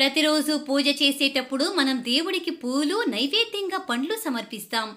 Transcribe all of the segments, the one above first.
ప్రతిరోజు పూజ చేసేటప్పుడు మనం దేవుడికి పూలు, నైవేద్యంగా పండ్లు సమర్పిస్తాం.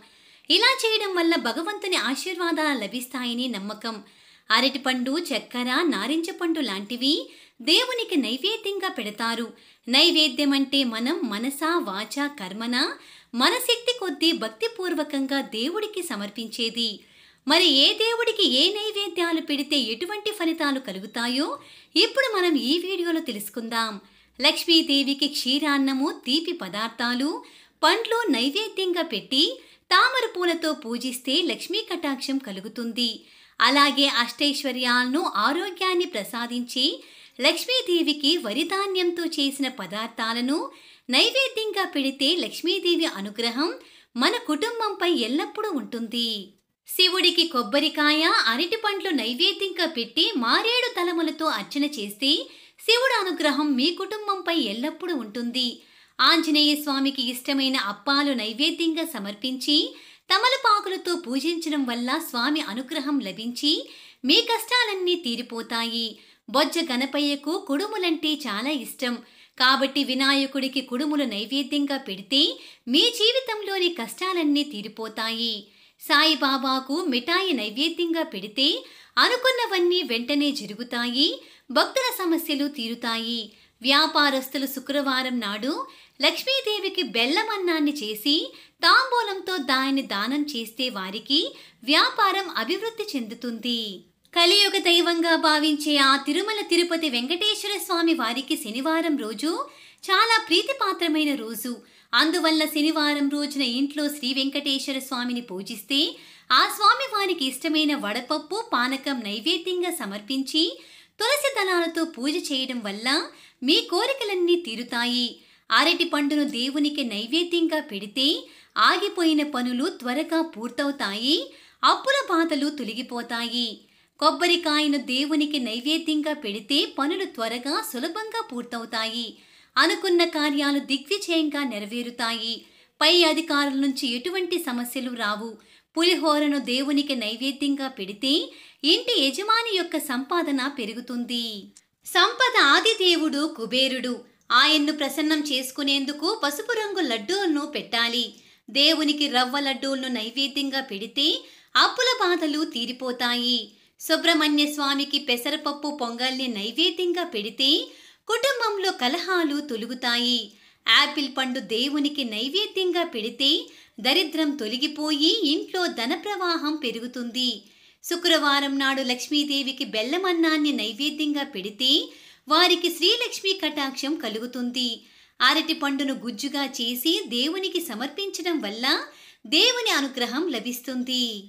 ఇలా చేయడం వల్ల భగవంతుని ఆశీర్వాదాలు లభిస్తాయని నమ్మకం. అరటిపండు, చక్కెర, నారింజ పండు లాంటివి దేవునికి నైవేద్యంగా పెడతారు. నైవేద్యం అంటే మనం మనస, వాచ, కర్మన మన శక్తి కొద్దీ భక్తిపూర్వకంగా దేవుడికి సమర్పించేది. మరి ఏ దేవుడికి ఏ నైవేద్యాలు పెడితే ఎటువంటి ఫలితాలు కలుగుతాయో ఇప్పుడు మనం ఈ వీడియోలో తెలుసుకుందాం. లక్ష్మీదేవికి క్షీరాన్నము, తీపి పదార్థాలు, పండ్లు నైవేద్యంగా పెట్టి తామర పూలతో పూజిస్తే లక్ష్మీ కటాక్షం కలుగుతుంది. అలాగే అష్టైశ్వర్యాలను, ఆరోగ్యాన్ని ప్రసాదించి లక్ష్మీదేవికి వరిధాన్యంతో చేసిన పదార్థాలను నైవేద్యంగా పెడితే లక్ష్మీదేవి అనుగ్రహం మన కుటుంబంపై ఎల్లప్పుడూ ఉంటుంది. శివుడికి కొబ్బరికాయ, అరటి పండ్లు నైవేద్యంగా పెట్టి మారేడు తలములతో అర్చన చేస్తే శివుడు అనుగ్రహం మీ కుటుంబంపై ఎల్లప్పుడూ ఉంటుంది. ఆంజనేయ స్వామికి ఇష్టమైన అప్పాలు నైవేద్యంగా సమర్పించి తమలపాకులతో పూజించడం వల్ల స్వామి అనుగ్రహం లభించి మీ కష్టాలన్నీ తీరిపోతాయి. బొజ్జ గణపయ్యకు కుడుములంటే చాలా ఇష్టం. కాబట్టి వినాయకుడికి కుడుములు నైవేద్యంగా పెడితే మీ జీవితంలోని కష్టాలన్నీ తీరిపోతాయి. సాయిబాబాకు మిఠాయి నైవేద్యంగా పెడితే అనుకున్నవన్నీ వెంటనే జరుగుతాయి. భక్తుల సమస్యలు తీరుతాయి. వ్యాపారస్తులు శుక్రవారం నాడు లక్ష్మీదేవికి బెల్లమన్నాన్ని చేసి తాంబూలంతో దానిని దానం చేస్తే వారికి వ్యాపారం అభివృద్ధి చెందుతుంది. కలియుగ దైవంగా భావించే ఆ తిరుమల తిరుపతి వెంకటేశ్వర స్వామి వారికి శనివారం రోజు చాలా ప్రీతిపాత్రమైన రోజు. అందువల్ల శనివారం రోజున ఇంట్లో శ్రీ వెంకటేశ్వర స్వామిని పూజిస్తే ఆ స్వామి వారికి ఇష్టమైన వడపప్పు, పానకం నైవేద్యంగా సమర్పించి తులసి దళాలతో పూజ చేయడం వల్ల మీ కోరికలన్నీ తీరుతాయి. అరటి పండును దేవునికి నైవేద్యంగా పెడితే ఆగిపోయిన పనులు త్వరగా పూర్తవుతాయి. అప్పుల బాధలు తొలగిపోతాయి. కొబ్బరికాయను దేవునికి నైవేద్యంగా పెడితే పనులు త్వరగా సులభంగా పూర్తవుతాయి. అనుకున్న కార్యాలు దిగ్విజయంగా నెరవేరుతాయి. పై అధికారుల నుంచి ఎటువంటి సమస్యలు రావు. పులిహోరను దేవునికి నైవేద్యంగా పెడితే ఇంటి యజమాని యొక్క సంపాదన పెరుగుతుంది. సంపద ఆది దేవుడు కుబేరుడు. ఆయన్ను ప్రసన్నం చేసుకునేందుకు పసుపు రంగు లడ్డూలను పెట్టాలి. దేవునికి రవ్వ లడ్డూలను నైవేద్యంగా పెడితే అప్పుల బాధలు తీరిపోతాయి. సుబ్రహ్మణ్య స్వామికి పెసరపప్పు పొంగల్ని నైవేద్యంగా పెడితే కుటుంబంలో కలహాలు తొలగుతాయి. యాపిల్ పండు దేవునికి నైవేద్యంగా పెడితే దరిద్రం తొలగిపోయి ఇంట్లో ధన ప్రవాహం పెరుగుతుంది. శుక్రవారం నాడు లక్ష్మీదేవికి బెల్లమన్నాన్ని నైవేద్యంగా పెడితే వారికి శ్రీలక్ష్మీ కటాక్షం కలుగుతుంది. అరటి పండును గుజ్జుగా చేసి దేవునికి సమర్పించడం వల్ల దేవుని అనుగ్రహం లభిస్తుంది.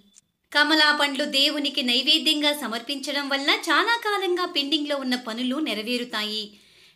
కమలా పండ్లు దేవునికి నైవేద్యంగా సమర్పించడం వల్ల చాలా కాలంగా పెండింగ్లో ఉన్న పనులు నెరవేరుతాయి.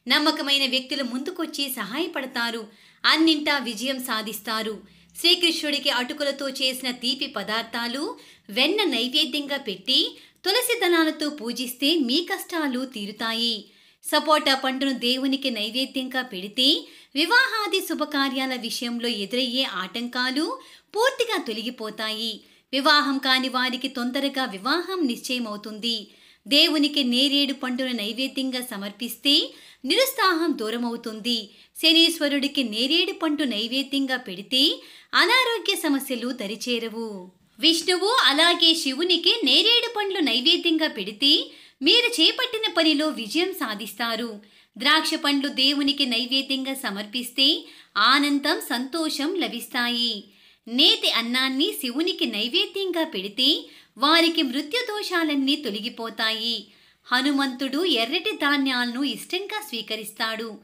నమ్మకమైన వ్యక్తులు ముందుకొచ్చి సహాయపడతారు. అన్నింటా విజయం సాధిస్తారు. శ్రీకృష్ణుడికి అటుకులతో చేసిన తీపి పదార్థాలు, వెన్న నైవేద్యంగా పెట్టి తులసి దళాలతో పూజిస్తే మీ కష్టాలు తీరుతాయి. సపోటా పండును దేవునికి నైవేద్యంగా పెడితే వివాహాది శుభకార్యాల విషయంలో ఎదురయ్యే ఆటంకాలు పూర్తిగా తొలగిపోతాయి. వివాహం కాని వారికి తొందరగా వివాహం నిశ్చయమవుతుంది. దేవునికి నేరేడు పండును నైవేద్యంగా సమర్పిస్తే నిరుత్సాహం దూరమవుతుంది. శనీశ్వరుడికి నేరేడు పండు నైవేద్యంగా పెడితే అనారోగ్య సమస్యలు దరిచేరవు. విష్ణువు అలాగే శివునికి నేరేడు పండ్లు నైవేద్యంగా పెడితే మీరు చేపట్టిన పనిలో విజయం సాధిస్తారు. ద్రాక్ష పండ్లు దేవునికి నైవేద్యంగా సమర్పిస్తే ఆనందం, సంతోషం లభిస్తాయి. నేతి అన్నాన్ని శివునికి నైవేద్యంగా పెడితే వారికి మృత్యుదోషాలన్నీ తొలగిపోతాయి. హనుమంతుడు ఎర్రటి ధాన్యాలను ఇష్టంగా స్వీకరిస్తాడు.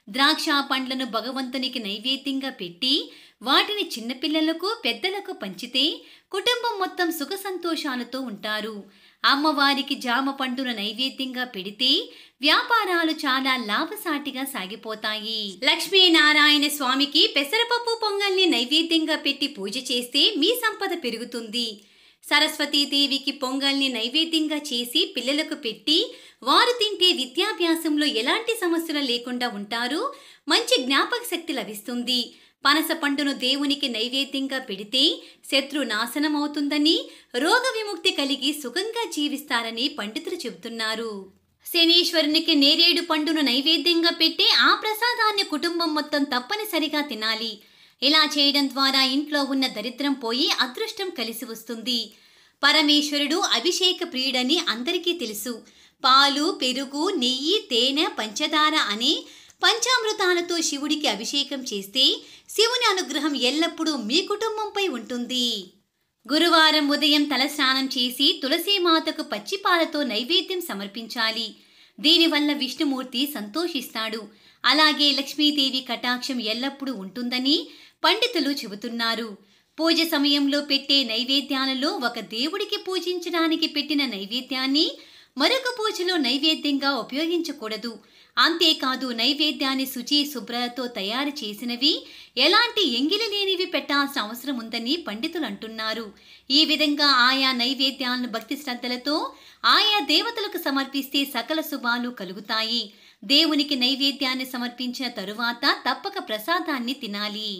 ద్రాక్ష పండ్లను భగవంతునికి నైవేద్యంగా పెట్టి వాటిని చిన్నపిల్లలకు, పెద్దలకు పంచితే కుటుంబం మొత్తం సుఖ సంతోషాలతో ఉంటారు. అమ్మవారికి జామ పండును నైవేద్యంగా పెడితే వ్యాపారాలు చాలా లాభసాటిగా సాగిపోతాయి. లక్ష్మీనారాయణ స్వామికి పెసరపప్పు పొంగల్ని నైవేద్యంగా పెట్టి పూజ చేస్తే మీ సంపద పెరుగుతుంది. సరస్వతీదేవికి పొంగల్ని నైవేద్యంగా చేసి పిల్లలకు పెట్టి వారు తింటే విద్యాభ్యాసంలో ఎలాంటి సమస్యలు లేకుండా ఉంటారు. మంచి జ్ఞాపక శక్తి లభిస్తుంది. పనస పండును దేవునికి నైవేద్యంగా పెడితే శత్రు నాశనమవుతుందని, రోగ విముక్తి కలిగి సుఖంగా జీవిస్తారని పండితులు చెబుతున్నారు. శనీశ్వరునికి నేరేడు పండును నైవేద్యంగా పెట్టి ఆ ప్రసాదాన్ని కుటుంబం మొత్తం తప్పనిసరిగా తినాలి. ఇలా చేయడం ద్వారా ఇంట్లో ఉన్న దరిద్రం పోయి అదృష్టం కలిసి వస్తుంది. పరమేశ్వరుడు అభిషేక ప్రియుడని అందరికీ తెలుసు. పాలు, పెరుగు, నెయ్యి, తేనె, పంచదార అనే పంచామృతాలతో శివుడికి అభిషేకం చేస్తే శివుని అనుగ్రహం ఎల్లప్పుడూ మీ కుటుంబంపై ఉంటుంది. గురువారం ఉదయం తలస్నానం చేసి తులసీమాతకు పచ్చిపాలతో నైవేద్యం సమర్పించాలి. దీనివల్ల విష్ణుమూర్తి సంతోషిస్తాడు. అలాగే లక్ష్మీదేవి కటాక్షం ఎల్లప్పుడూ ఉంటుందని పండితులు చెబుతున్నారు. పూజ సమయంలో పెట్టే నైవేద్యాలలో ఒక దేవుడికి పూజించడానికి పెట్టిన నైవేద్యాన్ని మరొక పూజలో నైవేద్యంగా ఉపయోగించకూడదు. అంతేకాదు, నైవేద్యాన్ని శుచి శుభ్రతతో తయారు చేసినవి, ఎలాంటి ఎంగిలి లేనివి పెట్టాల్సిన అవసరం ఉందని పండితులు అంటున్నారు. ఈ విధంగా ఆయా నైవేద్యాలను భక్తి శ్రద్ధలతో ఆయా దేవతలకు సమర్పిస్తే సకల శుభాలు కలుగుతాయి. దేవునికి నైవేద్యాన్ని సమర్పించిన తరువాత తప్పక ప్రసాదాన్ని తినాలి.